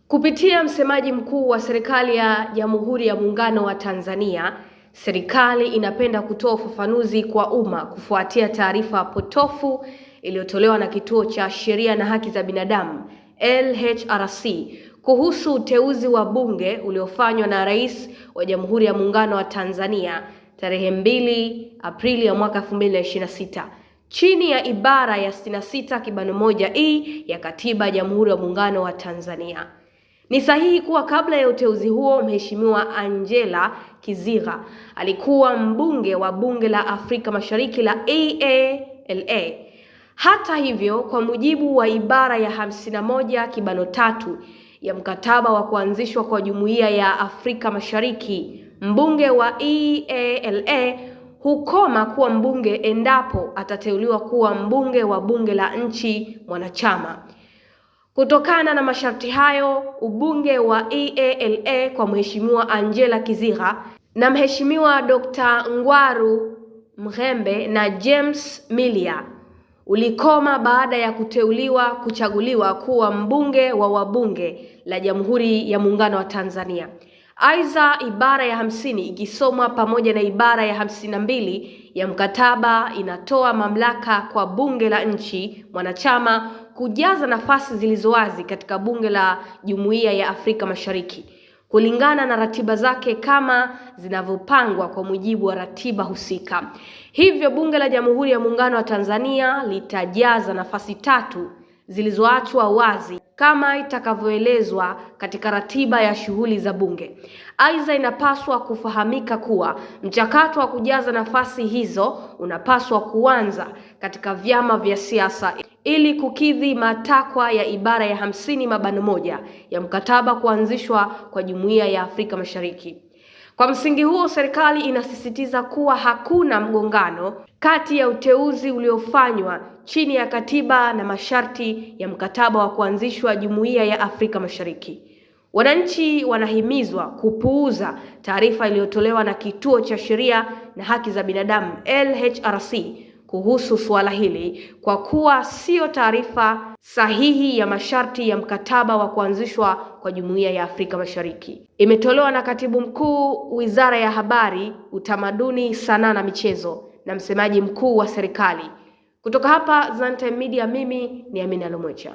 Kupitia msemaji mkuu wa serikali ya Jamhuri ya Muungano wa Tanzania, serikali inapenda kutoa ufafanuzi kwa umma kufuatia taarifa potofu iliyotolewa na Kituo cha Sheria na Haki za Binadamu LHRC kuhusu uteuzi wa bunge uliofanywa na Rais wa Jamhuri ya Muungano wa Tanzania tarehe 2 Aprili ya mwaka 2026 chini ya ibara ya 66 kibano moja ya Katiba ya Jamhuri ya Muungano wa Tanzania. Ni sahihi kuwa kabla ya uteuzi huo Mheshimiwa Angela Kizigha alikuwa mbunge wa Bunge la Afrika Mashariki la EALA. Hata hivyo, kwa mujibu wa ibara ya 51 kibano 3 ya mkataba wa kuanzishwa kwa Jumuiya ya Afrika Mashariki, mbunge wa EALA hukoma kuwa mbunge endapo atateuliwa kuwa mbunge wa bunge la nchi mwanachama. Kutokana na masharti hayo, ubunge wa EALA kwa Mheshimiwa Angela Kizigha na Mheshimiwa Dr. Ngwaru Mghembe na James Milia ulikoma baada ya kuchaguliwa kuwa mbunge wa wabunge la Jamhuri ya Muungano wa Tanzania. Aidha, ibara ya 50 ikisomwa pamoja na ibara ya 52 ya mkataba inatoa mamlaka kwa bunge la nchi mwanachama kujaza nafasi zilizowazi katika bunge la Jumuiya ya Afrika Mashariki kulingana na ratiba zake kama zinavyopangwa kwa mujibu wa ratiba husika. Hivyo bunge la Jamhuri ya Muungano wa Tanzania litajaza nafasi 3 zilizoachwa wazi kama itakavyoelezwa katika ratiba ya shughuli za bunge. Aidha, inapaswa kufahamika kuwa mchakato wa kujaza nafasi hizo unapaswa kuanza katika vyama vya siasa ili kukidhi matakwa ya ibara ya 50 mabano moja ya mkataba kuanzishwa kwa Jumuiya ya Afrika Mashariki. Kwa msingi huo, serikali inasisitiza kuwa hakuna mgongano kati ya uteuzi uliofanywa chini ya katiba na masharti ya mkataba wa kuanzishwa Jumuiya ya Afrika Mashariki. Wananchi wanahimizwa kupuuza taarifa iliyotolewa na Kituo cha Sheria na Haki za Binadamu LHRC kuhusu suala hili kwa kuwa sio taarifa sahihi ya masharti ya mkataba wa kuanzishwa kwa Jumuiya ya Afrika Mashariki. Imetolewa na Katibu Mkuu Wizara ya Habari, Utamaduni, Sanaa na Michezo na msemaji mkuu wa serikali. Kutoka hapa Zantime Media, mimi ni Amina Lomwecha.